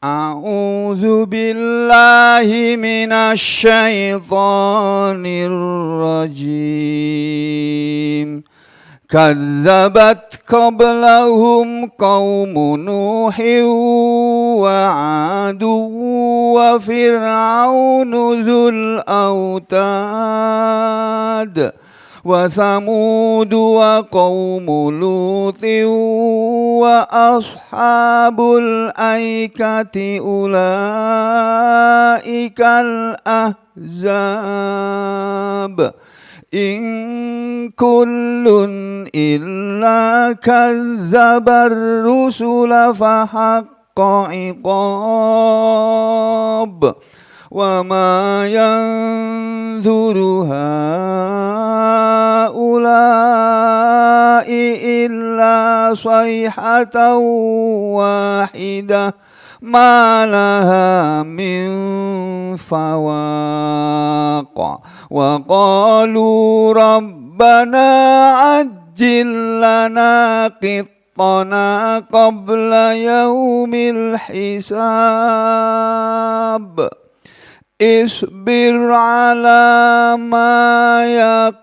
A'udzu billahi minasyaitonir rajim. Kadzabat qablahum qaumun Nuhin wa 'adun wa fir'aunu dzul autad wa Thamud wa qaumu Lutin wa ashabul aikati ulaikal ahzab. In kullun illa kazzabar rusula fahaqqa iqab. Wa ma yanzuru haula'i illa sayhatan wahidah ma laha min fawaq. Wa qalu rabbana ajjil lana qittana qabla yaumil hisab. Isbir ala ma yaqulun.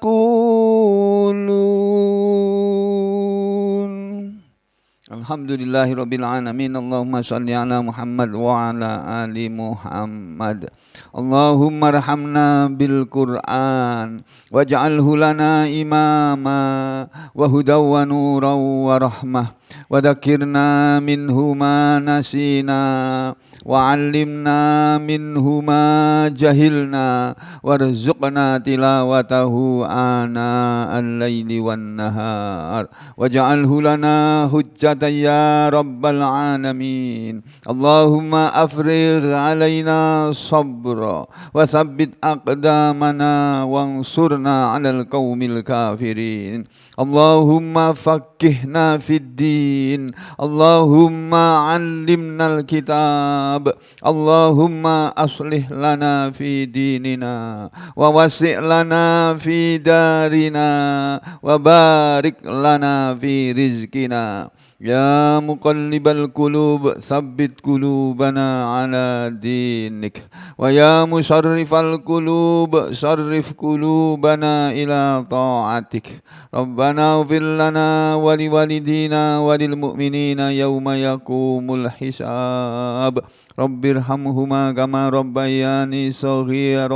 Alhamdulillahirabbil alamin. Allahumma shalli ala Muhammad wa ala ali Muhammad. Allahumma arhamna bil Qur'an waj'alhu lana imama wa hudaw wa nuran wa rahmah wa dzakirna minhu ma nasina wa 'allimna minhu ma jahilna warzuqna tilawatahu ana al-laili wan nahar waj'alhu lana hujjatan ya rabbal alamin. Allahumma afrigh 'alaina sabra wa tsabbit aqdamana wansurna 'alal qaumil kafirin. Allahumma faqqihna fid din. Allahumma 'allimnal kitab. Allahumma aslih lana fi dinina wa wasi' lana fi darina wa barik lana fi rizqina. Ya muqallibal qulub tsabbit qulubana ala dinik wa ya musarrifal qulub sarrif qulubana ila ta'atik. Rabbana ighfir lana wa liwalidina wa lil mu'minina yawma yaqumul hisab. Rabbirhamhuma kama rabbayani shaghira.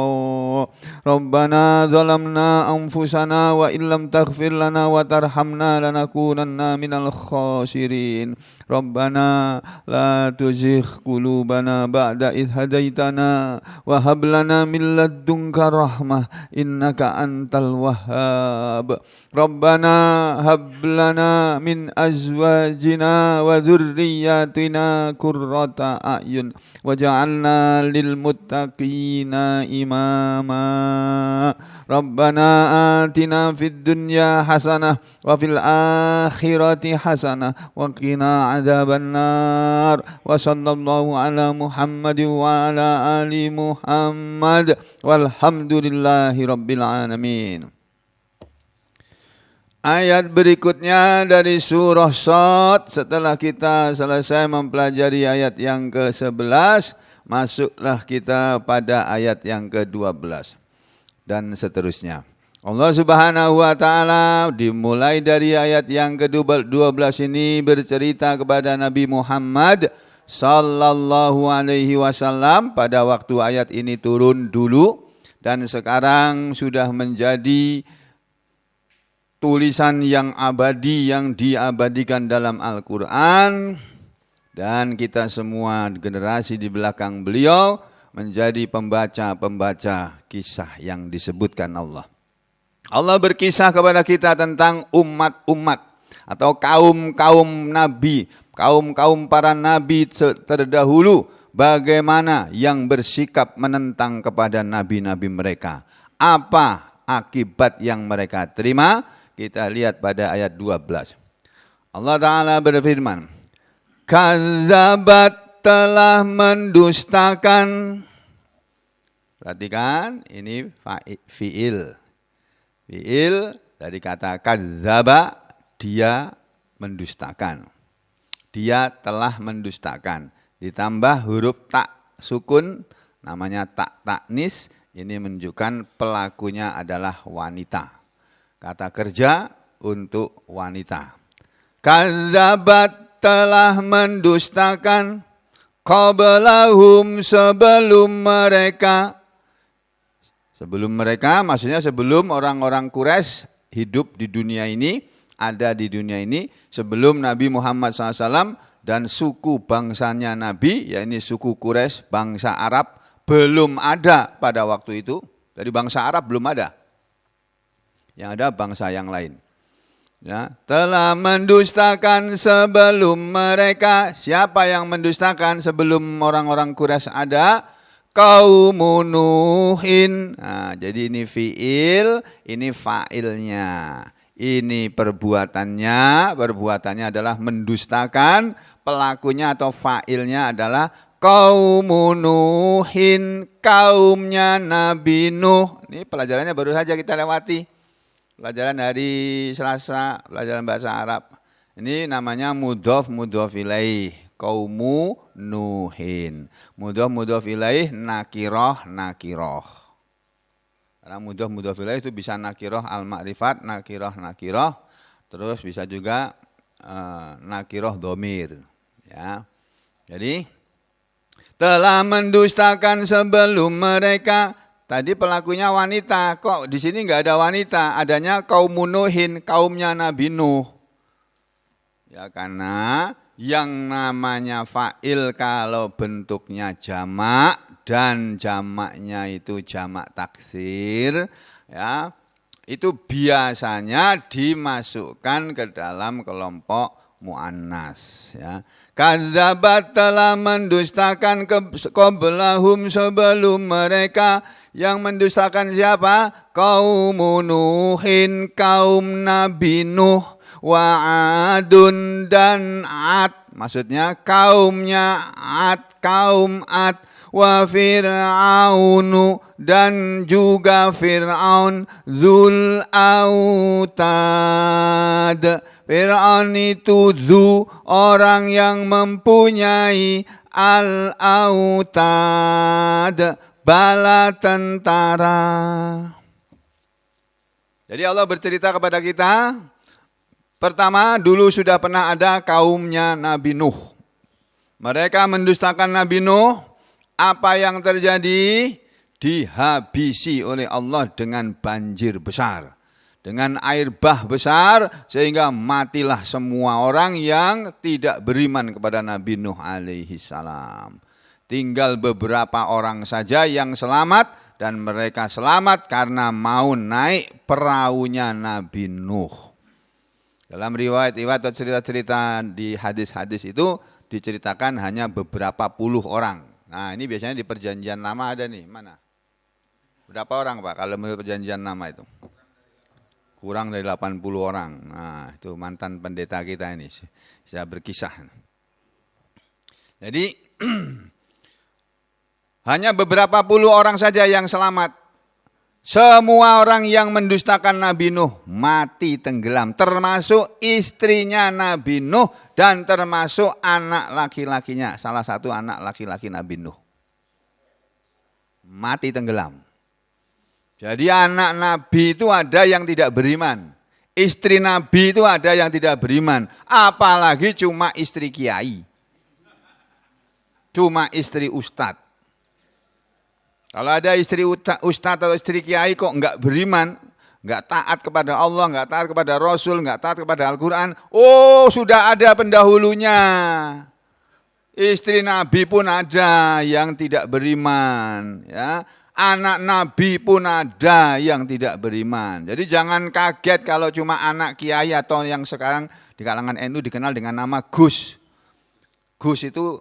Rabbana zalamna anfusana wa illam taghfir lana wa tarhamna lanakunanna minal khasirin. Rabbana la tuzigh qulubana ba'da idh hadaitana wa hab lana min ladunka rahmah innaka antal wahhab. Rabbana hab lana min azwajina wa dhurriyyatina qurrata a'yun waj'alna lil muttaqina imama. Rabbana atina fid dunya hasanah wa fil akhirati hasanah wa qina adzabannar. Wa sallallahu ala Muhammad wa ala ali Muhammad walhamdulillahi rabbil alamin. Ayat berikutnya dari surah Shad. Setelah kita selesai mempelajari ayat yang ke-11, masuklah kita pada ayat yang ke-12 dan seterusnya. Allah Subhanahu wa taala dimulai dari ayat yang ke-12 ini bercerita kepada Nabi Muhammad sallallahu alaihi wasallam pada waktu ayat ini turun dulu dan sekarang sudah menjadi tulisan yang abadi yang diabadikan dalam Al-Quran, dan kita semua generasi di belakang beliau menjadi pembaca-pembaca kisah yang disebutkan Allah. Allah berkisah kepada kita tentang umat-umat atau kaum-kaum nabi, kaum-kaum para nabi terdahulu, bagaimana yang bersikap menentang kepada nabi-nabi mereka. Apa akibat yang mereka terima? Kita lihat pada ayat 12. Allah Ta'ala berfirman, Kadzabat telah mendustakan. Perhatikan, ini fi'il. Fi'il dari kata kadzaba, dia mendustakan. Dia telah mendustakan. ditambah huruf tak sukun, namanya tak taknis, ini menunjukkan pelakunya adalah wanita. Kata kerja untuk wanita. Kadzabat telah mendustakan, qablahum sebelum mereka. Sebelum mereka maksudnya sebelum orang-orang Quraisy hidup di dunia ini, ada di dunia ini, sebelum Nabi Muhammad SAW dan suku bangsanya Nabi, yakni suku Quraisy, bangsa Arab, belum ada pada waktu itu. Dari bangsa Arab belum ada. Yang ada bangsa yang lain. Ya, telah mendustakan sebelum mereka. Siapa yang mendustakan sebelum orang-orang Quraisy ada? Kaum Nuhin. Nah, jadi ini fiil, ini fa'ilnya. Ini perbuatannya adalah mendustakan, pelakunya atau fa'ilnya adalah kaum Nuhin, kaumnya Nabi Nuh. Ini pelajarannya baru saja kita lewati. Pelajaran hari Selasa, pelajaran bahasa Arab. Ini namanya mudhof ilaih. Kaumu Nuhin. Mudhof ilaih nakiroh. Karena mudhof ilaih itu bisa nakiroh al-ma'rifat, nakiroh. Terus bisa juga nakiroh dhamir. Ya. Jadi telah mendustakan sebelum mereka. Tadi pelakunya wanita. Kok di sini nggak ada wanita? Adanya kaum Nuhin, kaumnya Nabi Nuh. Ya karena yang namanya fa'il kalau bentuknya jamak dan jamaknya itu jamak taksir, ya itu biasanya dimasukkan ke dalam kelompok muannas. Ya. Kadzabat telah mendustakan qablahum sebelum mereka. Yang mendustakan siapa? Kaum Nuhin, kaum Nabi Nuh. Wa Adun dan Ad, maksudnya kaumnya Ad, kaum Ad. Wa Fir'aunu dan juga Fir'aun, Dzul Autad. Fir'aun itu Dzu, orang yang mempunyai Al-Autad, bala tentara. Jadi Allah bercerita kepada kita, pertama, dulu sudah pernah ada kaumnya Nabi Nuh. Mereka mendustakan Nabi Nuh. Apa yang terjadi? Dihabisi oleh Allah dengan banjir besar. Dengan air bah besar, sehingga matilah semua orang yang tidak beriman kepada Nabi Nuh alaihi salam. Tinggal beberapa orang saja yang selamat, dan mereka selamat karena mau naik perahunya Nabi Nuh. Dalam riwayat-riwayat atau cerita-cerita di hadis-hadis itu diceritakan hanya beberapa puluh orang. Nah ini biasanya di perjanjian lama ada nih, mana? Berapa orang Pak kalau menurut perjanjian lama itu? Kurang dari 80 orang. Nah itu mantan pendeta kita ini, saya berkisah. Jadi hanya beberapa puluh orang saja yang selamat. Semua orang yang mendustakan Nabi Nuh mati tenggelam, termasuk istrinya Nabi Nuh dan termasuk anak laki-lakinya, salah satu anak laki-laki Nabi Nuh. Mati tenggelam. Jadi anak Nabi itu ada yang tidak beriman, istri Nabi itu ada yang tidak beriman, apalagi cuma istri kiai, cuma istri ustadz. Kalau ada istri ustadz atau istri kiai kok enggak beriman, enggak taat kepada Allah, enggak taat kepada Rasul, enggak taat kepada Al-Quran, oh sudah ada pendahulunya. Istri Nabi pun ada yang tidak beriman, ya. Anak Nabi pun ada yang tidak beriman. Jadi jangan kaget kalau cuma anak kiai atau yang sekarang di kalangan NU dikenal dengan nama Gus. Gus itu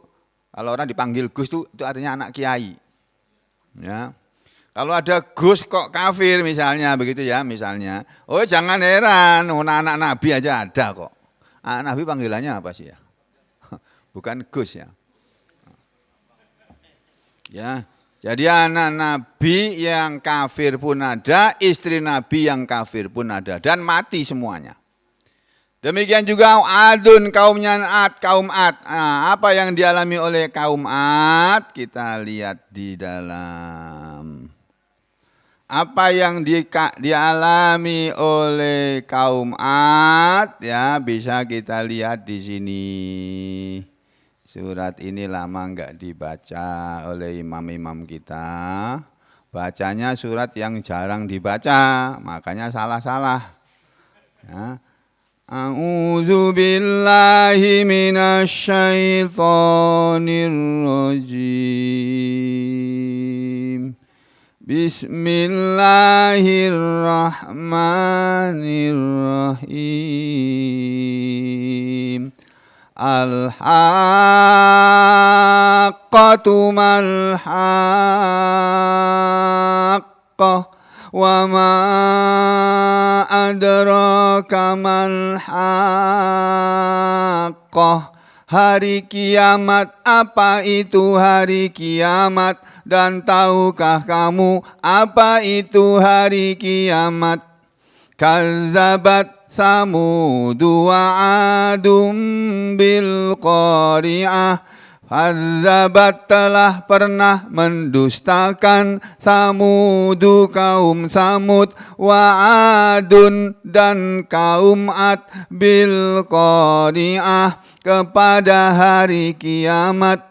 kalau orang dipanggil Gus itu artinya anak kiai. Ya, kalau ada Gus kok kafir misalnya begitu ya misalnya, oh jangan heran, anak Nabi aja ada kok. Anak Nabi panggilannya apa sih ya? Bukan Gus ya. Ya, jadi anak Nabi yang kafir pun ada, istri Nabi yang kafir pun ada dan mati semuanya. Demikian juga Adun, kaumnya Ad, kaum Ad. Nah, apa yang dialami oleh kaum Ad? Kita lihat di dalam. Apa yang dialami oleh kaum Ad, ya bisa kita lihat di sini. Surat ini lama enggak dibaca oleh imam-imam kita. Bacanya surat yang jarang dibaca, makanya salah-salah. Ya. A'udzu billahi minasyaitonir rajim. Bismillahirrahmanirrahim. Al-haqqatu mal-haqqah. Wa ma adraka mal haqqah. Hari kiamat, apa itu hari kiamat? Dan tahukah kamu apa itu hari kiamat? Kazzabat Samudu wa Adum bil qari'ah. Kazzabat telah pernah mendustakan Samudu kaum Samud wa Adun dan kaum Ad bil qari'ah kepada hari kiamat.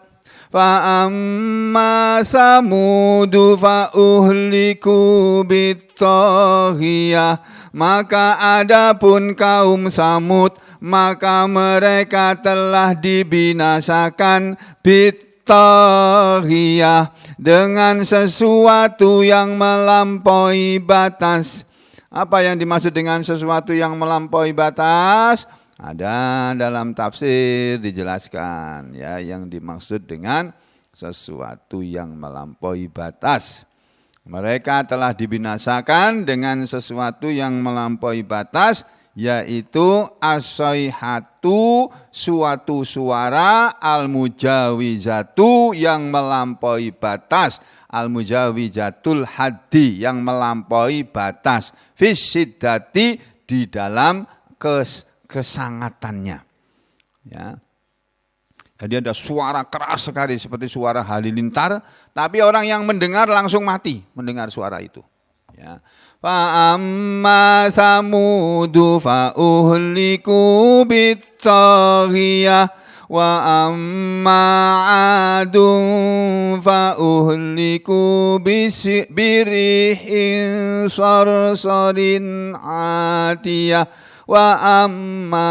Fa amma Samudu fa uhliku bitaghiyah. Maka adapun kaum Samud, maka mereka telah dibinasakan bitaghiyah, dengan sesuatu yang melampaui batas. Apa yang dimaksud dengan sesuatu yang melampaui batas? Ada dalam tafsir dijelaskan, ya, yang dimaksud dengan sesuatu yang melampaui batas. Mereka telah dibinasakan dengan sesuatu yang melampaui batas, yaitu as-sayhatu, suatu suara, al-mujawizatu, yang melampaui batas, al-mujawizatul haddi, yang melampaui batas, fisiddati, di dalam kesangatannya. Ya. Jadi ada suara keras sekali seperti suara halilintar, tapi orang yang mendengar langsung mati mendengar suara itu. Ya. Fa amma Samudu fa uhliku bitaghiyah wa amma Adun fa uhliku birihin sarsarin atiyah. Wa amma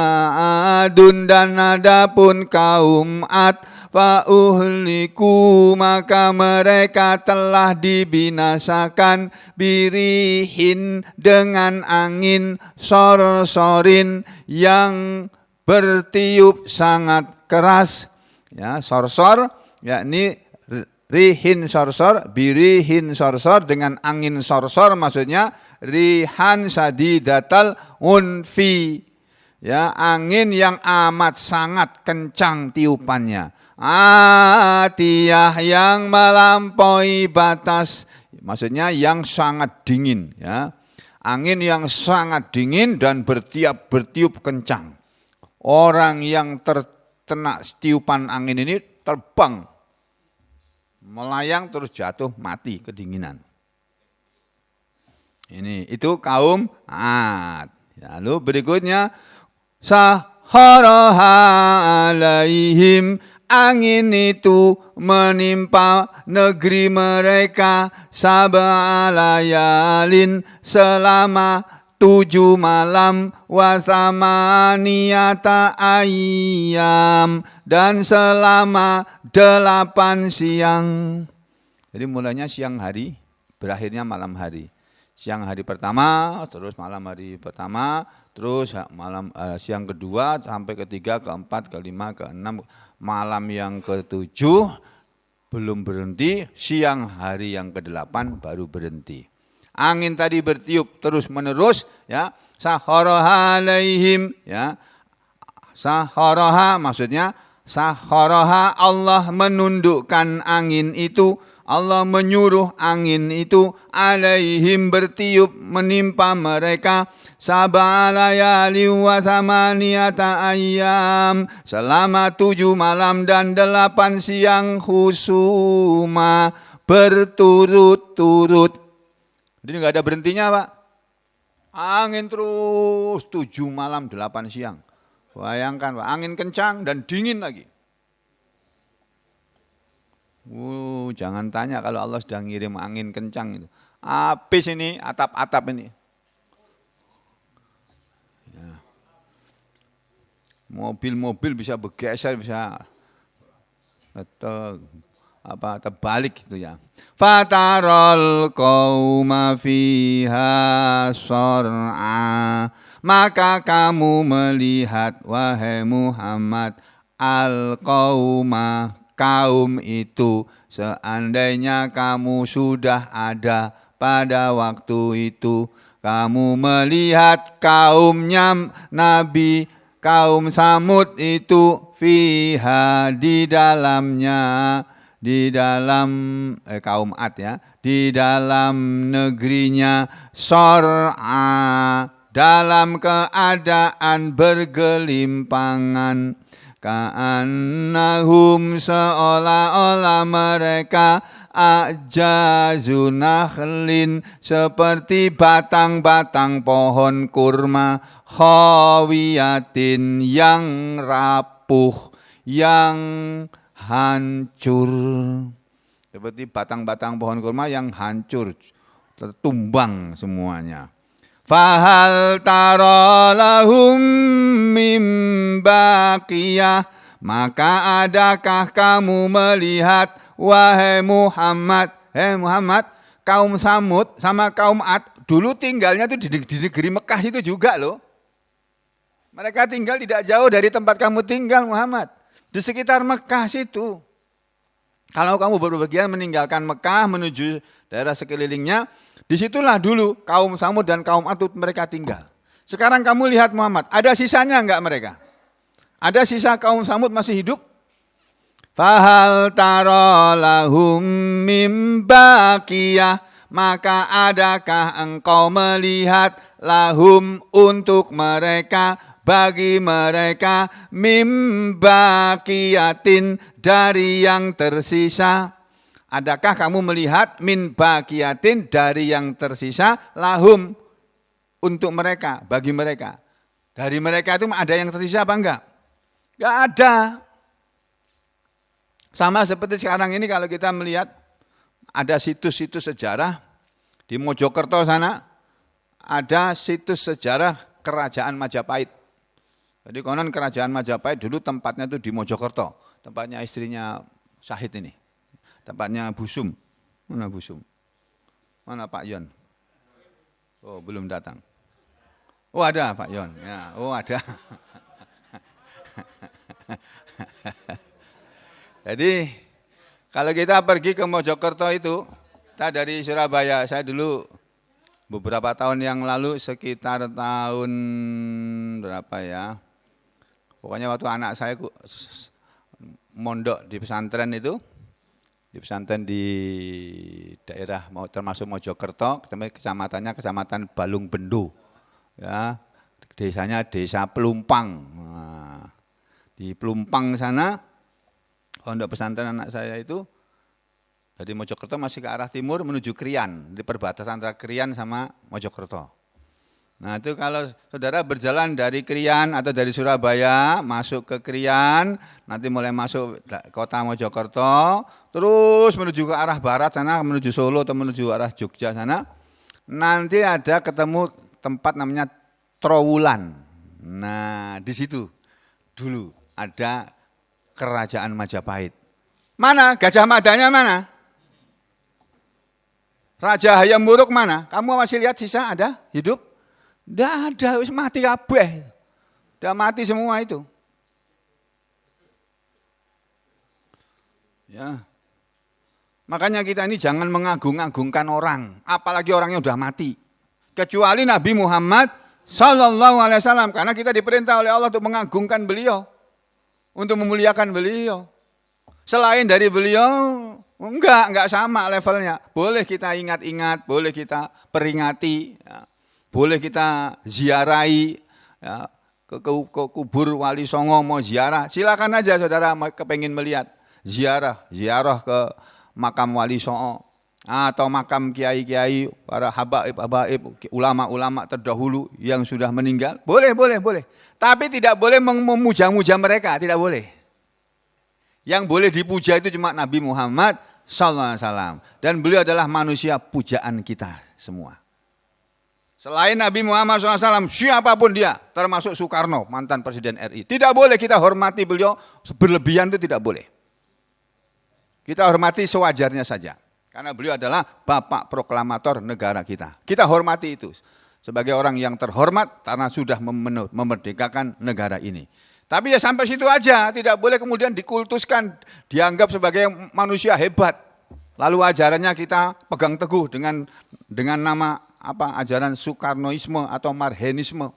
Adun, dan adapun kaum Ad, fa uhliku, maka mereka telah dibinasakan birihin, dengan angin sorsorin, yang bertiup sangat keras. Ya, sorsor yakni rihin sorsor, birihin sorsor, dengan angin sorsor, maksudnya rihan sadidatal unfi, ya, angin yang amat sangat kencang tiupannya. Atiyah, yang melampaui batas, maksudnya yang sangat dingin, ya, angin yang sangat dingin dan bertiup kencang. Orang yang terkena tiupan angin ini terbang, melayang terus jatuh mati kedinginan. Itu kaum Ad. Lalu berikutnya, saharaha alaihim, angin itu menimpa negeri mereka, sab'a layalin, selama 7 malam, wa samaniyata ayyam, dan selama 8 siang. Jadi mulainya siang hari, berakhirnya malam hari. Siang hari pertama, terus malam hari pertama, terus siang kedua sampai ketiga, keempat, kelima, keenam, malam yang ketujuh belum berhenti, siang hari yang ke-8 baru berhenti. Angin tadi bertiup terus menerus, ya. Saharaha alaihim, ya. Saharaha maksudnya saharaha, Allah menundukkan angin itu, Allah menyuruh angin itu, alaihim, bertiup menimpa mereka, sab'a layali wa thamaniyata ayyam, selama 7 malam dan 8 siang husuma, berturut-turut. Jadi nggak ada berhentinya, Pak. Angin terus 7 malam 8 siang. Bayangkan, Pak, angin kencang dan dingin lagi. Jangan tanya kalau Allah sudah ngirim angin kencang itu. Habis ini atap-atap ini. Ya. Mobil-mobil bisa bergeser, bisa terbalik gitu ya. Fatarol qauma fiha sar'a, maka kamu melihat wahai Muhammad al-qauma, kaum itu, seandainya kamu sudah ada pada waktu itu, kamu melihat kaumnya Nabi, kaum Samud itu, fiha, di dalamnya, di dalam kaum Ad ya, di dalam negerinya, sor'a, dalam keadaan bergelimpangan, ka'annahum, seolah-olah mereka, a'jazu nakhlin, seperti batang-batang pohon kurma, khawiyatin, yang rapuh, yang hancur. Seperti batang-batang pohon kurma yang hancur, tertumbang semuanya. Fahal tara lahum mim baqiyah, maka adakah kamu melihat wahai Muhammad, kaum Samud sama kaum Ad dulu tinggalnya itu di negeri Mekah itu juga loh. Mereka tinggal tidak jauh dari tempat kamu tinggal, Muhammad, di sekitar Mekah situ. Kalau kamu berpergian meninggalkan Mekah menuju daerah sekelilingnya, disitulah dulu kaum Samud dan kaum Ad mereka tinggal. Sekarang kamu lihat Muhammad, ada sisanya enggak mereka? Ada sisa kaum Samud masih hidup? Fahal tara lahum mim baqiyah, maka adakah engkau melihat lahum, untuk mereka, bagi mereka, mim baqiyatin, dari yang tersisa. Adakah kamu melihat min baqiyatin, dari yang tersisa, lahum, untuk mereka, bagi mereka. Dari mereka itu ada yang tersisa apa enggak? Enggak ada. Sama seperti sekarang ini kalau kita melihat ada situs-situs sejarah di Mojokerto sana, ada situs sejarah Kerajaan Majapahit. Jadi konon Kerajaan Majapahit dulu tempatnya itu di Mojokerto, tempatnya istrinya Syahid ini, tempatnya Busum. Mana Busum? Mana Pak Yon? Oh, belum datang. Oh, ada Pak Yon. Ya, oh ada. Jadi kalau kita pergi ke Mojokerto itu, kita dari Surabaya, saya dulu beberapa tahun yang lalu, sekitar tahun berapa ya, pokoknya waktu anak saya mondok di pesantren itu, di pesantren di daerah termasuk Mojokerto, kecamatannya Kecamatan Balung Bendo, ya, desanya Desa Pelumpang. Nah, di Pelumpang sana, pondok pesantren anak saya itu dari Mojokerto masih ke arah timur menuju Krian, di perbatasan antara Krian sama Mojokerto. Nah itu kalau saudara berjalan dari Krian atau dari Surabaya masuk ke Krian, nanti mulai masuk kota Mojokerto, terus menuju ke arah barat sana, menuju Solo atau menuju arah Jogja sana, nanti ada ketemu tempat namanya Trowulan. Nah di situ dulu ada Kerajaan Majapahit. Mana Gajah Madanya mana? Raja Hayam Wuruk mana? Kamu masih lihat sisa ada hidup? Tidak ada, wis mati kabeh. Sudah mati semua itu. Ya. Makanya kita ini jangan mengagung-agungkan orang, apalagi orangnya sudah mati. Kecuali Nabi Muhammad sallallahu alaihi wasallam, karena kita diperintah oleh Allah untuk mengagungkan beliau, untuk memuliakan beliau. Selain dari beliau, enggak sama levelnya. Boleh kita ingat-ingat, boleh kita peringati. Ya. boleh kita ziarahi, ya, ke kubur Wali Songo mau ziarah, silakan aja saudara kepengen melihat ziarah ke makam Wali Songo atau makam kiai-kiai, para habaib, ulama-ulama terdahulu yang sudah meninggal, boleh. Tapi tidak boleh memuja-muja mereka, tidak boleh. Yang boleh dipuja itu cuma Nabi Muhammad SAW. Dan beliau adalah manusia pujaan kita semua. Selain Nabi Muhammad SAW, siapapun dia, termasuk Soekarno, mantan Presiden RI. Tidak boleh kita hormati beliau, berlebihan itu tidak boleh. Kita hormati sewajarnya saja. Karena beliau adalah bapak proklamator negara kita. Kita hormati itu sebagai orang yang terhormat karena sudah memerdekakan negara ini. Tapi ya sampai situ aja, tidak boleh kemudian dikultuskan, dianggap sebagai manusia hebat. Lalu ajarannya kita pegang teguh dengan nama ajaran Soekarnoisme atau Marhenisme.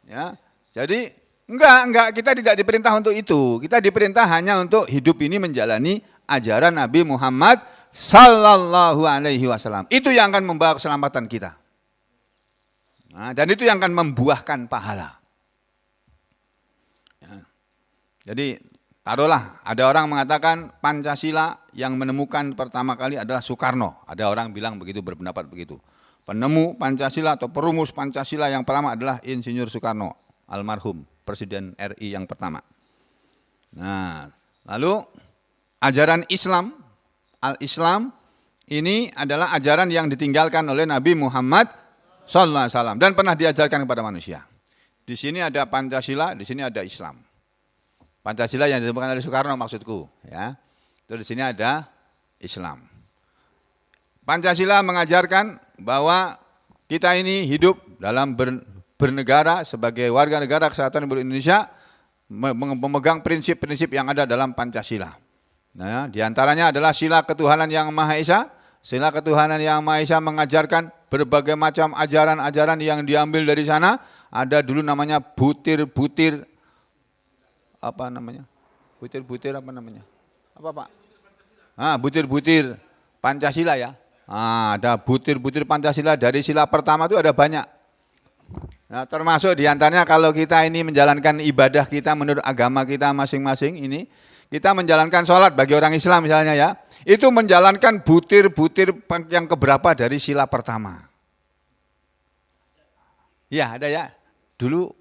Ya. Jadi enggak, kita tidak diperintah untuk itu. Kita diperintah hanya untuk hidup ini menjalani ajaran Nabi Muhammad Sallallahu Alaihi Wasallam. Itu yang akan membawa keselamatan kita. Nah, dan itu yang akan membuahkan pahala. Ya. Jadi taruhlah ada orang mengatakan Pancasila yang menemukan pertama kali adalah Soekarno. Ada orang bilang begitu, berpendapat begitu. Penemu Pancasila atau perumus Pancasila yang pertama adalah Insinyur Soekarno, almarhum Presiden RI yang pertama. Nah, lalu ajaran Islam, Al-Islam ini adalah ajaran yang ditinggalkan oleh Nabi Muhammad SAW dan pernah diajarkan kepada manusia. Di sini ada Pancasila, di sini ada Islam. Pancasila yang ditemukan oleh Soekarno maksudku, ya. Terus di sini ada Islam. Pancasila mengajarkan bahwa kita ini hidup dalam bernegara sebagai warga negara kesatuan Republik Indonesia, memegang prinsip-prinsip yang ada dalam Pancasila. Nah, di antaranya adalah sila ketuhanan yang Maha Esa. Sila ketuhanan yang Maha Esa mengajarkan berbagai macam ajaran-ajaran yang diambil dari sana. Ada dulu namanya butir-butir apa namanya? Butir-butir apa namanya? Apa Pak? Butir-butir Pancasila ya. Ada butir-butir Pancasila dari sila pertama itu ada banyak. Nah, termasuk diantaranya kalau kita ini menjalankan ibadah kita menurut agama kita masing-masing ini, kita menjalankan sholat bagi orang Islam misalnya ya, itu menjalankan butir-butir yang keberapa dari sila pertama. Ya ada ya, dulu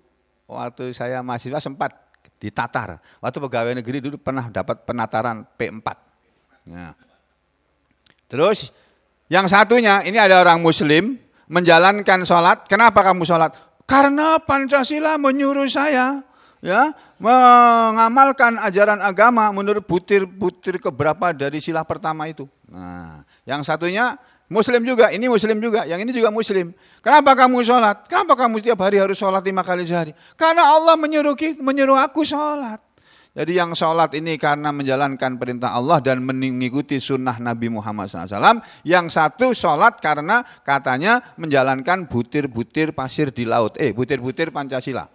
waktu saya mahasiswa sempat ditatar, waktu pegawai negeri dulu pernah dapat penataran P4. Nah. Terus yang satunya, ini ada orang Muslim menjalankan sholat, kenapa kamu sholat? Karena Pancasila menyuruh saya ya mengamalkan ajaran agama menurut butir-butir keberapa dari sila pertama itu. Nah, yang satunya Muslim juga, ini Muslim juga, yang ini juga Muslim. Kenapa kamu sholat? Kenapa kamu setiap hari harus sholat 5 kali sehari? Karena Allah menyuruh aku sholat. Jadi yang sholat ini karena menjalankan perintah Allah dan mengikuti sunnah Nabi Muhammad SAW. Yang satu sholat karena katanya menjalankan butir-butir pasir di laut. Butir-butir Pancasila.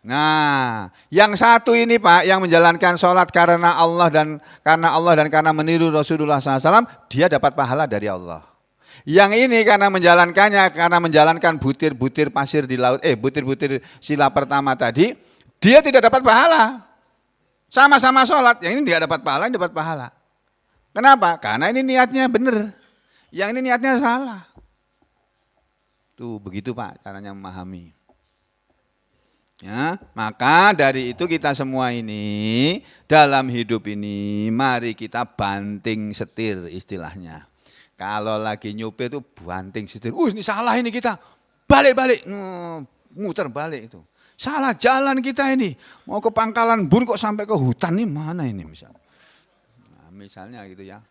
Nah, yang satu ini Pak, yang menjalankan sholat karena Allah dan karena meniru Rasulullah SAW, dia dapat pahala dari Allah. Yang ini karena menjalankan butir-butir pasir di laut, butir-butir sila pertama tadi, dia tidak dapat pahala. Sama-sama sholat, yang ini tidak dapat pahala, yang dapat pahala. Kenapa? Karena ini niatnya benar, yang ini niatnya salah. Tuh begitu Pak caranya memahami. Ya, maka dari itu kita semua ini dalam hidup ini mari kita banting setir istilahnya. Kalau lagi nyupir itu banting setir. Ini salah ini kita. Balik-balik, muter balik itu. Salah jalan kita ini. Mau ke Pangkalan Bun kok sampai ke hutan ini mana ini misalnya. Nah, misalnya gitu ya.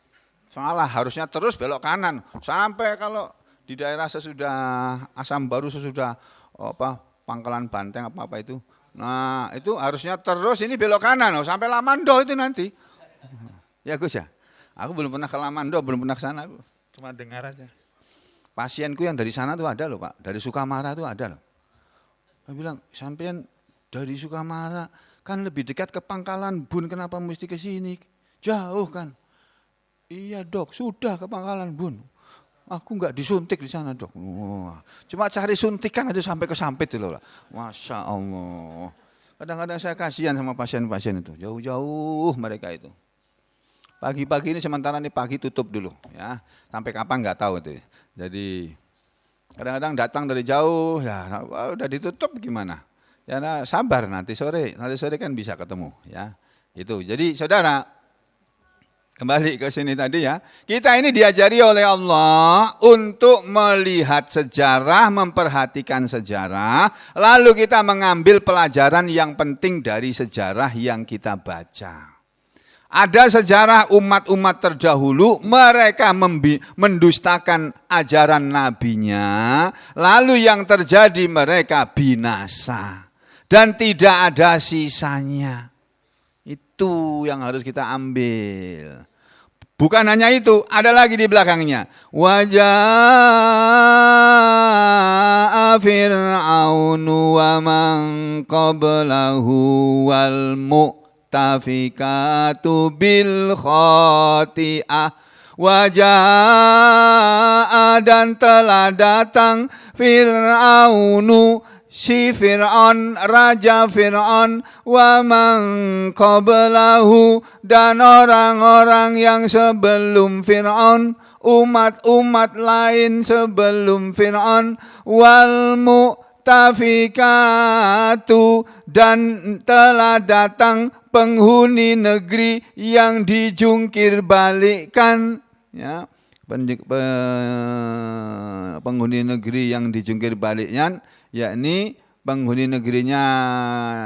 Salah, harusnya terus belok kanan. Sampai kalau di daerah sesudah Asam Baru, sesudah Pangkalan Banteng apa itu. Nah itu harusnya terus ini belok kanan. Sampai Lamando itu nanti. Ya Gus ya. Aku belum pernah ke Lamando, belum pernah ke sana. Aku cuma dengar aja. Pasienku yang dari sana tuh ada loh Pak. Dari Sukamara tuh ada loh. Dia bilang, sampean dari Sukamara kan lebih dekat ke Pangkalan Bun, kenapa mesti ke sini? Jauh kan? Iya Dok, sudah ke Pangkalan Bun. Aku enggak disuntik di sana, Dok. Cuma cari suntikan aja sampai kesampit loh. Masya Allah. Kadang-kadang saya kasihan sama pasien-pasien itu. Jauh-jauh mereka itu. Pagi-pagi ini sementara nih pagi tutup dulu ya. Sampai kapan enggak tahu itu. Jadi kadang-kadang datang dari jauh ya udah ditutup gimana? Ya sabar nanti sore kan bisa ketemu ya. Itu. Jadi saudara, kembali ke sini tadi ya. Kita ini diajari oleh Allah untuk melihat sejarah, memperhatikan sejarah, lalu kita mengambil pelajaran yang penting dari sejarah yang kita baca. Ada sejarah umat-umat terdahulu, mereka mendustakan ajaran nabinya, lalu yang terjadi mereka binasa dan tidak ada sisanya. Itu yang harus kita ambil. Bukan hanya itu, ada lagi di belakangnya. Waja'a fir'aunu wa man qablahu wal mu'tafikatu bil khati'ah. Waja'a dan telah datang Fir'aunu, si Fir'aun, Raja Fir'aun, wa man qablahu dan orang-orang yang sebelum Fir'aun, umat-umat lain sebelum Fir'aun, wal mu'tafikatu dan telah datang penghuni negeri yang dijungkir balikkan, ya. Penghuni negeri yang dijungkir baliknya, yakni penghuni negerinya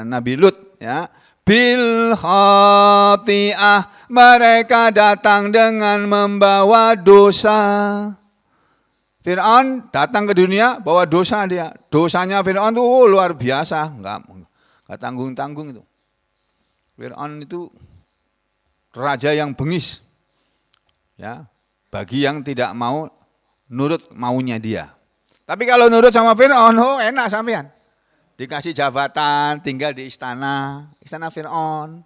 Nabi Lut, ya. Bil khati'ah, mereka datang dengan membawa dosa. Fir'aun datang ke dunia bawa dosa dia. Dosanya Fir'aun itu luar biasa, enggak tanggung-tanggung itu. Fir'aun itu raja yang bengis, ya, bagi yang tidak mau nurut maunya dia. Tapi kalau nurut sama Fir'aun, enak sampean. Dikasih jabatan, tinggal di istana Fir'aun.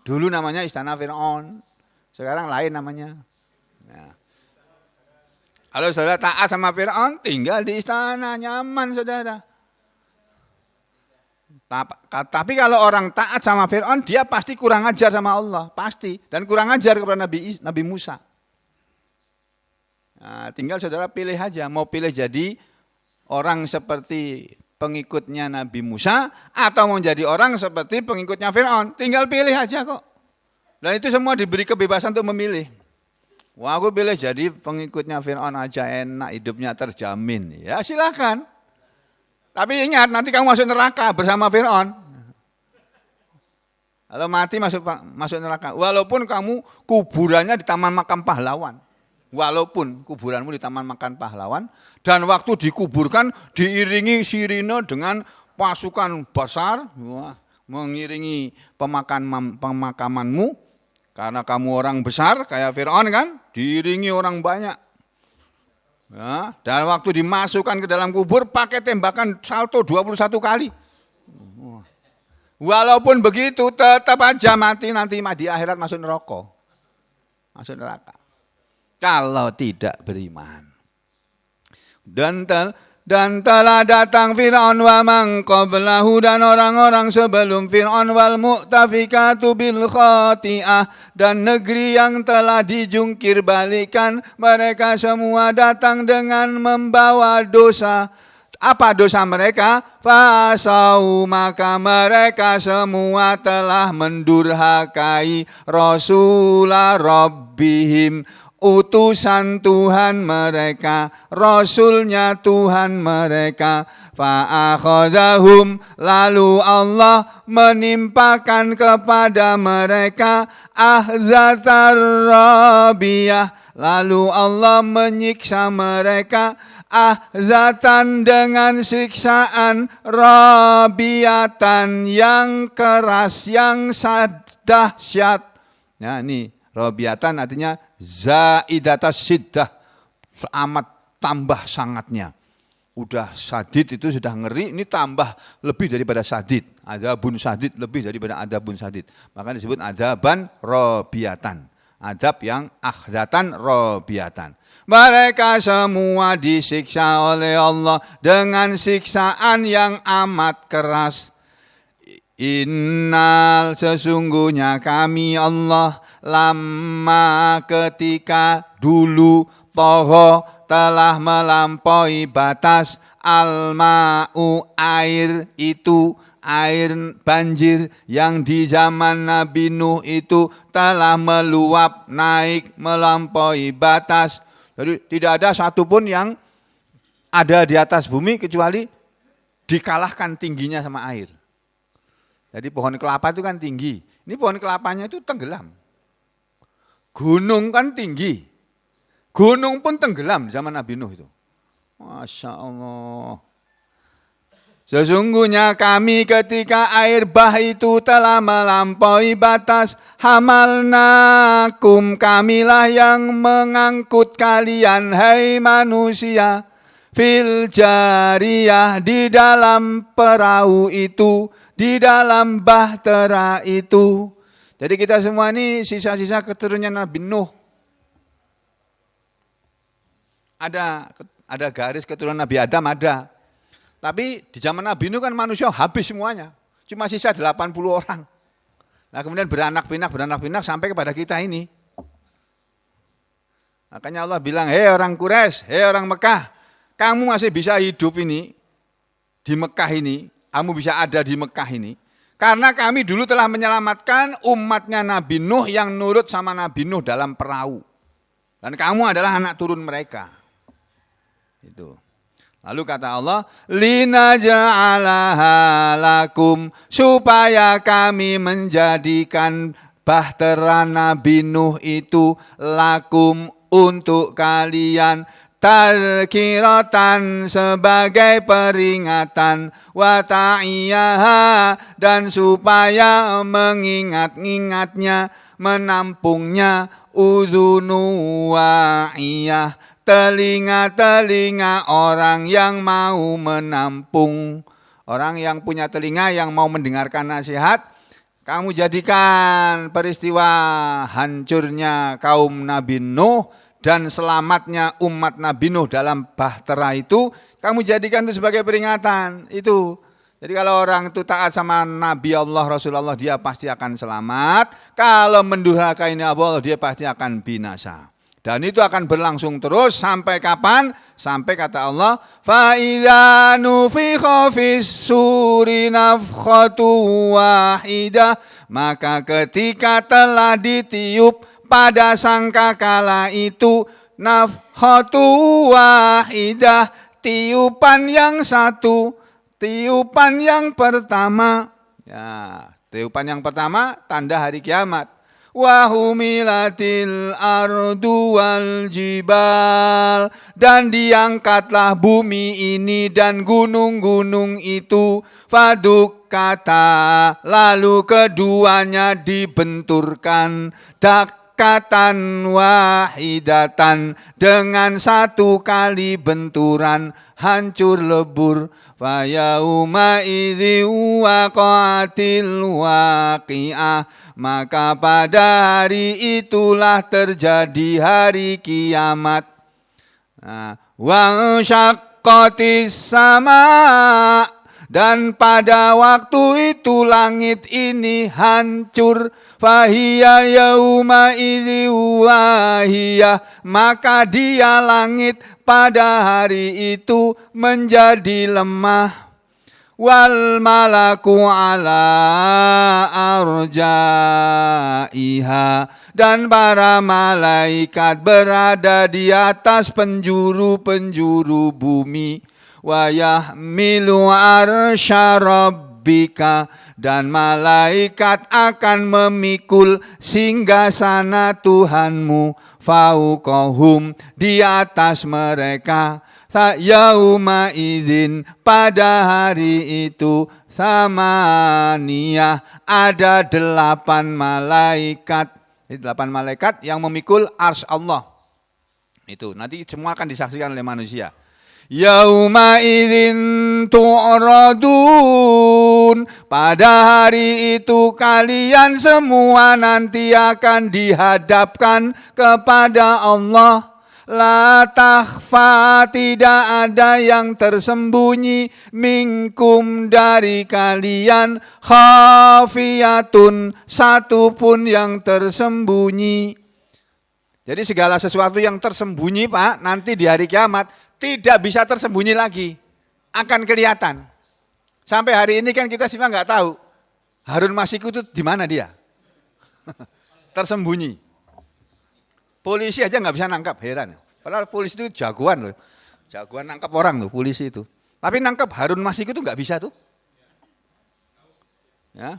Dulu namanya istana Fir'aun, sekarang lain namanya. Ya. Kalau saudara taat sama Fir'aun, tinggal di istana, nyaman saudara. Tapi kalau orang taat sama Fir'aun, dia pasti kurang ajar sama Allah, pasti. Dan kurang ajar kepada Nabi Musa. Nah, tinggal saudara pilih aja, mau pilih jadi orang seperti pengikutnya Nabi Musa, atau mau jadi orang seperti pengikutnya Fir'aun. Tinggal pilih aja kok. Dan itu semua diberi kebebasan untuk memilih. Wah, aku pilih jadi pengikutnya Fir'aun aja, enak, hidupnya terjamin. Ya silakan. Tapi ingat, nanti kamu masuk neraka bersama Fir'aun. Kalau mati masuk neraka. Walaupun kamu kuburannya di Taman Makam Pahlawan. Walaupun kuburanmu di Taman Makam Pahlawan. Dan waktu dikuburkan diiringi sirine dengan pasukan besar. Wah, mengiringi pemakamanmu. Karena kamu orang besar kayak Fir'aun kan. Diiringi orang banyak. Ya, dan waktu dimasukkan ke dalam kubur pakai tembakan salto 21 kali. Walaupun begitu tetap aja mati nanti di akhirat masuk neraka. Masuk neraka. Kalau tidak beriman. Dan telah datang Fir'aun wa man qablahu dan orang-orang sebelum Fir'aun wal mu'tafikatu bil khati'ah dan negeri yang telah dijungkir balikan, mereka semua datang dengan membawa dosa. Apa dosa mereka? Fasau, maka mereka semua telah mendurhakai Rasulah Rabbihim, utusan Tuhan mereka, Rasulnya Tuhan mereka. Fa'akhadhahum, lalu Allah menimpakan kepada mereka ahzatar rabiyah, lalu Allah menyiksa mereka ahzatan dengan siksaan rabiyatan yang keras, yang dahsyat. Ya, ini rabiyatan artinya zaidatas siddah, amat tambah sangatnya. Udah sadid itu sudah ngeri, ini tambah lebih daripada sadid. Adabun sadid lebih daripada adabun sadid. Maka disebut adaban rabiyatan. Adab yang akhdatan robiatan. Mereka semua disiksa oleh Allah dengan siksaan yang amat keras. Innal sesungguhnya kami Allah lama ketika dulu toho telah melampaui batas al-ma'u air itu, air banjir yang di zaman Nabi Nuh itu telah meluap naik melampaui batas. Jadi tidak ada satupun yang ada di atas bumi kecuali dikalahkan tingginya sama air. Jadi pohon kelapa itu kan tinggi. Ini pohon kelapanya itu tenggelam. Gunung kan tinggi. Gunung pun tenggelam zaman Nabi Nuh itu. Masya Allah. Sesungguhnya kami ketika air bah itu telah melampaui batas, hamalnakum, kamilah yang mengangkut kalian, hai manusia, fil jariyah, di dalam perahu itu, di dalam bahtera itu. Jadi kita semua ini sisa-sisa keturunan Nabi Nuh. Ada garis keturunan Nabi Adam ada. Tapi di zaman Nabi Nuh kan manusia habis semuanya. Cuma sisa 80 orang. Nah kemudian beranak pinak sampai kepada kita ini. Makanya Allah bilang, hei orang Quraisy, hei orang Mekah, kamu masih bisa hidup ini di Mekah ini. Kamu bisa ada di Mekah ini. Karena kami dulu telah menyelamatkan umatnya Nabi Nuh yang nurut sama Nabi Nuh dalam perahu. Dan kamu adalah anak turun mereka. Itu. Lalu kata Allah, linaja'alaha lakum, supaya kami menjadikan bahtera Nabi Nuh itu lakum untuk kalian, tadhkiratan sebagai peringatan, wa ta'iyaha dan supaya mengingat-ingatnya, menampungnya, udhunu wa'iyah, telinga-telinga orang yang mau menampung. Orang yang punya telinga yang mau mendengarkan nasihat, kamu jadikan peristiwa hancurnya kaum Nabi Nuh dan selamatnya umat Nabi Nuh dalam bahtera itu, kamu jadikan itu sebagai peringatan. Itu. Jadi kalau orang itu taat sama Nabi Allah, Rasulullah, dia pasti akan selamat. Kalau mendurhakai Allah, dia pasti akan binasa. Dan itu akan berlangsung terus sampai kapan? Sampai kata Allah, فَإِذَا نُفِخَ فِي الصُّورِ نَفْخَةٌ وَاحِدَةٌ, maka ketika telah ditiup pada sangkakala itu, nafkhatu wahidah, tiupan yang satu, tiupan yang pertama. Ya, tiupan yang pertama tanda hari kiamat. Wa humilatil ardu wal jibal, dan diangkatlah bumi ini dan gunung-gunung itu, fadukkata, lalu keduanya dibenturkan, dakatan wahidatan, dengan satu kali benturan hancur lebur. Fayauma idzi waqatil waqi'ah, maka pada hari itulah terjadi hari kiamat. Wa syaqqatis sama, dan pada waktu itu langit ini hancur. Fahiya yauma idzi wahiyah, maka dia langit pada hari itu menjadi lemah. Wal malaku ala arjaiha, dan para malaikat berada di atas penjuru-penjuru bumi. Wa yahmilu arsya rabbika, dan malaikat akan memikul singgasana Tuhanmu, fauqahum, di atas mereka. Yauma idzin, pada hari itu, samaniyah, ada 8 malaikat. 8 malaikat yang memikul arsy Allah. Itu nanti semua akan disaksikan oleh manusia. Yauma idzin tu'radun. Pada hari itu kalian semua nanti akan dihadapkan kepada Allah. La takhfa, tidak ada yang tersembunyi, minkum dari kalian, khafiyatun, satu pun yang tersembunyi. Jadi segala sesuatu yang tersembunyi Pak, nanti di hari kiamat tidak bisa tersembunyi lagi, akan kelihatan. Sampai hari ini kan kita semua nggak tahu Harun Masiku itu di mana dia, tersembunyi. Polisi aja nggak bisa nangkap, heran. Padahal polisi itu jagoan loh, jagoan nangkap orang loh polisi itu. Tapi nangkap Harun Masiku itu nggak bisa tuh. Ya,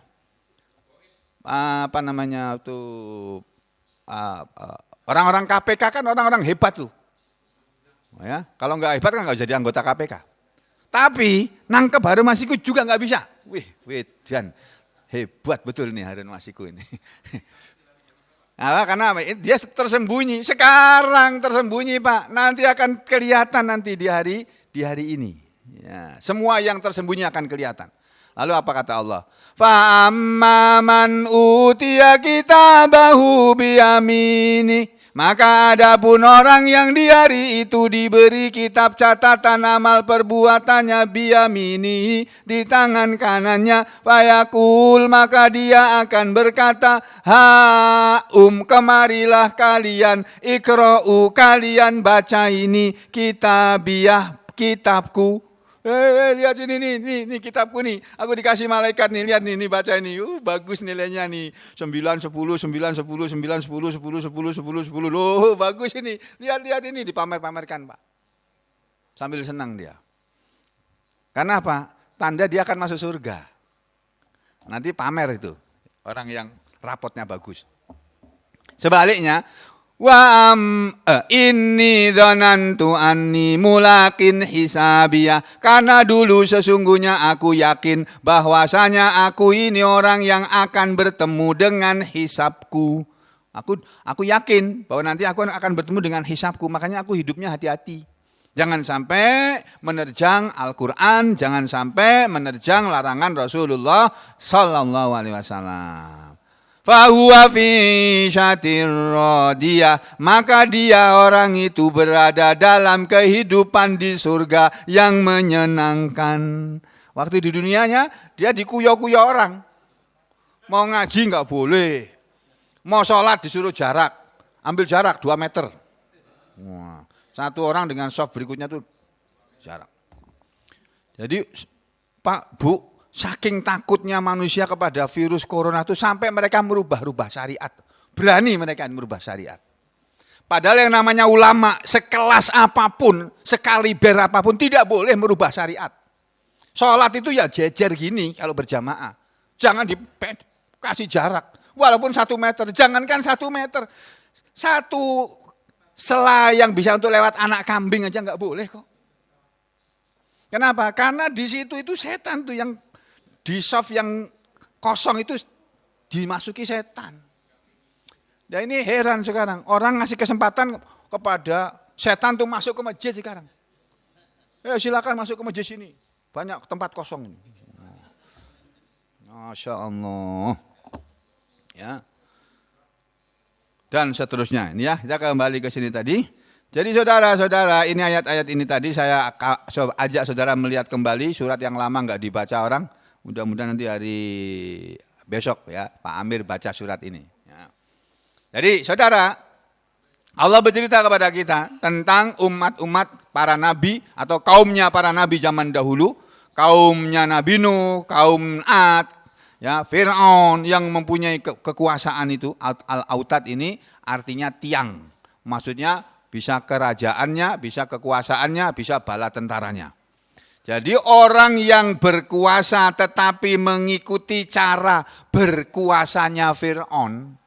apa namanya tuh, orang-orang KPK kan orang-orang hebat tuh. Ya, kalau nggak hebat kan nggak jadi anggota KPK. Tapi nangkep Harun Masiku juga nggak bisa. Wih, dan hebat betul nih Harun Masiku ini. Nah, karena dia tersembunyi. Sekarang tersembunyi Pak. Nanti akan kelihatan nanti di hari ini. Ya, semua yang tersembunyi akan kelihatan. Lalu apa kata Allah? Fa amma man utiya kitabahu biyamini. Maka adapun orang yang di hari itu diberi kitab catatan amal perbuatannya biyamini, di tangan kanannya, fayakul, maka dia akan berkata, kemarilah kalian, ikra'u, kalian baca ini, kitabiyah, kitabku. Lihat sini nih kitabku nih. Aku dikasih malaikat nih, lihat nih baca ini. Bagus nilainya nih. 9, 10, 9, 10, 9, 10, 10, 10, 10, 10. Loh, bagus ini. Lihat ini dipamer-pamerkan, Pak. Sambil senang dia. Karena apa? Tanda dia akan masuk surga. Nanti pamer itu. Orang yang rapotnya bagus. Sebaliknya, inni dzanantu anni mulakin hisabiyah, karena dulu sesungguhnya aku yakin bahwasanya aku ini orang yang akan bertemu dengan hisabku. Aku yakin bahwa nanti aku akan bertemu dengan hisabku, makanya aku hidupnya hati-hati. Jangan sampai menerjang Al-Quran, jangan sampai menerjang larangan Rasulullah sallallahu alaihi wasallam. Fahuwa fi syatir radiyah, maka dia orang itu berada dalam kehidupan di surga yang menyenangkan. Waktu di dunianya dia dikuyo-kuyo orang. Mau ngaji nggak boleh, mau sholat disuruh jarak, ambil jarak 2 meter. Wah, satu orang dengan soft berikutnya tuh jarak. Jadi Pak, Bu, saking takutnya manusia kepada virus corona itu sampai mereka merubah-rubah syariat. Berani mereka merubah syariat. Padahal yang namanya ulama sekelas apapun, sekaliber apapun tidak boleh merubah syariat. Sholat itu ya jejer gini kalau berjamaah. Jangan dikasih jarak. Walaupun 1 meter, jangankan 1 meter. 1 sela yang bisa untuk lewat anak kambing aja nggak boleh kok. Kenapa? Karena di situ itu setan tuh yang di soft yang kosong itu dimasuki setan. Dan ini heran sekarang. Orang ngasih kesempatan kepada setan tuh masuk ke masjid sekarang. Silakan masuk ke masjid sini. Banyak tempat kosong ini. Masya Allah. Ya. Dan seterusnya. Ini ya, kita kembali ke sini tadi. Jadi saudara-saudara, ini ayat-ayat ini tadi saya ajak saudara melihat kembali. Surat yang lama nggak dibaca orang. Mudah-mudahan nanti hari besok ya Pak Amir baca surat ini. Ya. Jadi saudara, Allah bercerita kepada kita tentang umat-umat para nabi atau kaumnya para nabi zaman dahulu. Kaumnya Nabi Nuh, kaum Ad, ya, Fir'aun yang mempunyai kekuasaan itu. Al-Autad ini artinya tiang. Maksudnya bisa kerajaannya, bisa kekuasaannya, bisa bala tentaranya. Jadi orang yang berkuasa tetapi mengikuti cara berkuasanya Fir'aun.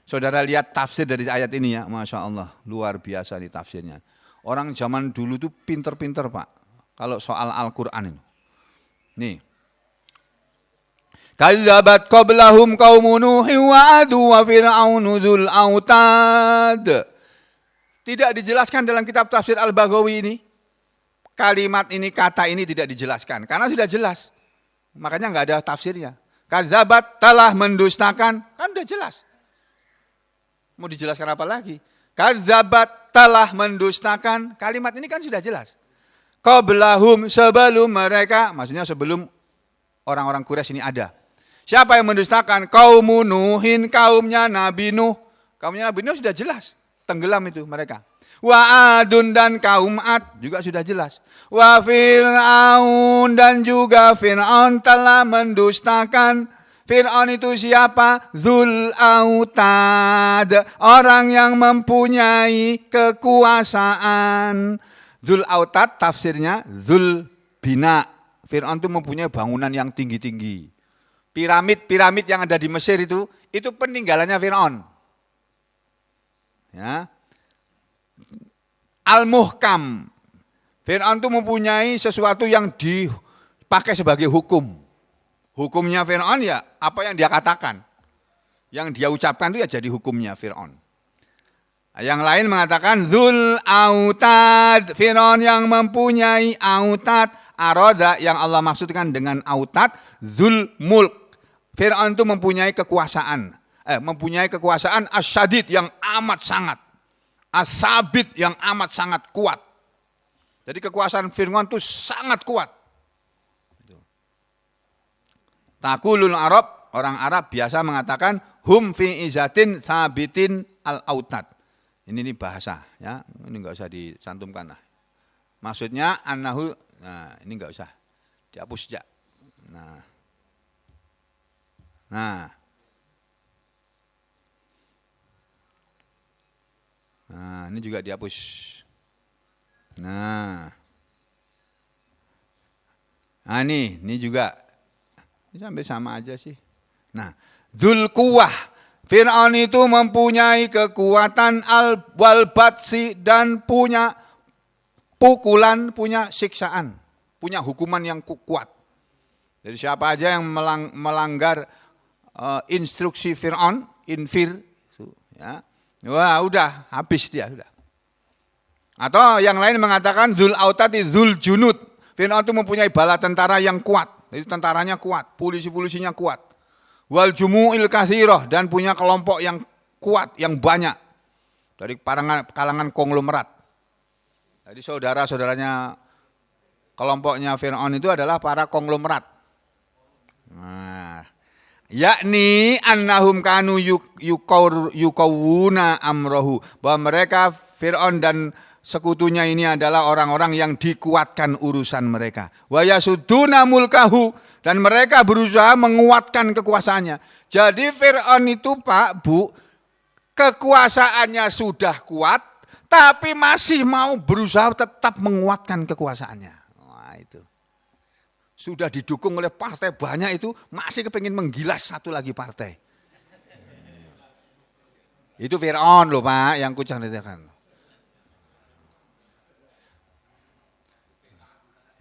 Saudara lihat tafsir dari ayat ini ya, Masya Allah, luar biasa nih tafsirnya. Orang zaman dulu tuh pinter-pinter Pak, kalau soal Al-Quran ini. Nih. Kadzabat qablahum qaumun Nuhin wa 'adu wa fir'aunu dzul autad. Tidak dijelaskan dalam kitab tafsir Al-Baghawi ini. kalimat ini, kata ini tidak dijelaskan? Karena sudah jelas. Makanya nggak ada tafsirnya. Kadzabat telah mendustakan, kan udah jelas. Mau dijelaskan apa lagi? Kadzabat telah mendustakan, kalimat ini kan sudah jelas. Qablahum, sebelum mereka, maksudnya sebelum orang-orang Quraisy ini ada. Siapa yang mendustakan? Kaum Nuhin, kaumnya Nabi Nuh. Kaumnya Nabi Nuh sudah jelas, tenggelam itu mereka. Wa Adun dan kaum Ad juga sudah jelas. Wa Fir'aun dan juga Fir'aun telah mendustakan. Fir'aun itu siapa? Dzul Autad, orang yang mempunyai kekuasaan. Dzul Autad tafsirnya Dzul Bina. Fir'aun itu mempunyai bangunan yang tinggi-tinggi. Piramid-piramid yang ada di Mesir itu peninggalannya Fir'aun. Ya. Al-Muhkam. Fir'aun itu mempunyai sesuatu yang dipakai sebagai hukum. Hukumnya Fir'aun ya apa yang dia katakan. Yang dia ucapkan itu ya jadi hukumnya Fir'aun. Yang lain mengatakan Dzul Autad. Fir'aun yang mempunyai autad. Aroda yang Allah maksudkan dengan autad. Dzul Mulk. Fir'aun itu mempunyai kekuasaan. Mempunyai kekuasaan asyadid yang amat sangat. Asabit yang amat sangat kuat. Jadi kekuasaan Fir'aun itu sangat kuat. Taqulul Arab, orang Arab biasa mengatakan hum fi izatin sabitin al-autad. Ini bahasa, ya. Ini enggak usah disantumkan lah. Maksudnya annahu, nah ini enggak usah dihapus ya. Nah, ini juga dihapus. Nah, ini juga. Ini sampai sama aja sih. Nah, Dzul Quwwah. Fir'aun itu mempunyai kekuatan al-batsi dan punya pukulan, punya siksaan, punya hukuman yang kuat. Jadi siapa aja yang melanggar instruksi Fir'aun, ya, wah udah habis dia sudah. Atau yang lain mengatakan Dzul Autati Dzul Junud. Fir'aun itu mempunyai bala tentara yang kuat. Jadi tentaranya kuat, polisi-polisinya kuat. Wal jumu'il katsirah dan punya kelompok yang kuat, yang banyak. Dari kalangan konglomerat. Jadi saudara-saudaranya kelompoknya Fir'aun itu adalah para konglomerat. Nah, yakni annahum kanu yukawuna amrohu. Bahwa mereka Fir'aun dan sekutunya ini adalah orang-orang yang dikuatkan urusan mereka. Wa yasudduna mulkahu dan mereka berusaha menguatkan kekuasaannya. Jadi Fir'aun itu Pak, Bu, kekuasaannya sudah kuat tapi masih mau berusaha tetap menguatkan kekuasaannya. Wah, itu. Sudah didukung oleh partai banyak itu masih kepengin menggilas satu lagi partai. Itu Fir'aun loh Pak yang kuceritakan.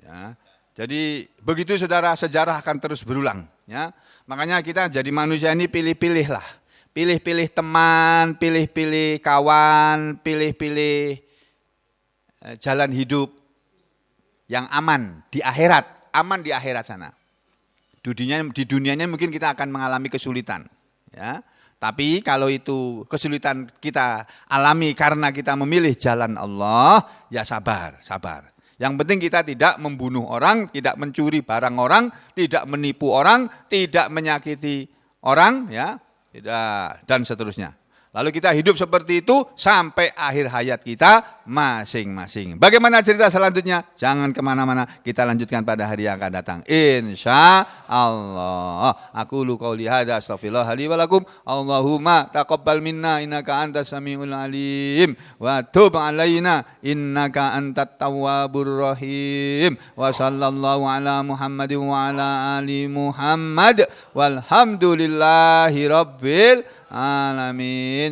Ya, jadi begitu saudara, sejarah akan terus berulang. Ya, makanya kita jadi manusia ini pilih-pilih lah, pilih-pilih teman, pilih-pilih kawan, pilih-pilih jalan hidup yang aman di akhirat sana. Di dunianya mungkin kita akan mengalami kesulitan. Ya, tapi kalau itu kesulitan kita alami karena kita memilih jalan Allah, ya sabar. Yang penting kita tidak membunuh orang, tidak mencuri barang orang, tidak menipu orang, tidak menyakiti orang, ya, dan seterusnya. Lalu kita hidup seperti itu sampai akhir hayat kita masing-masing. Bagaimana cerita selanjutnya? Jangan kemana-mana, kita lanjutkan pada hari yang akan datang. Insya Allah. Aku lu qauli hadza astaghfirullah li wa lakum. Allahumma taqabbal minna innaka antas samiul alim wa tub alaina innaka antat tawwabur rahim. Wa sallallahu ala Muhammadin wa ala ali Muhammad walhamdulillahi rabbil alamin.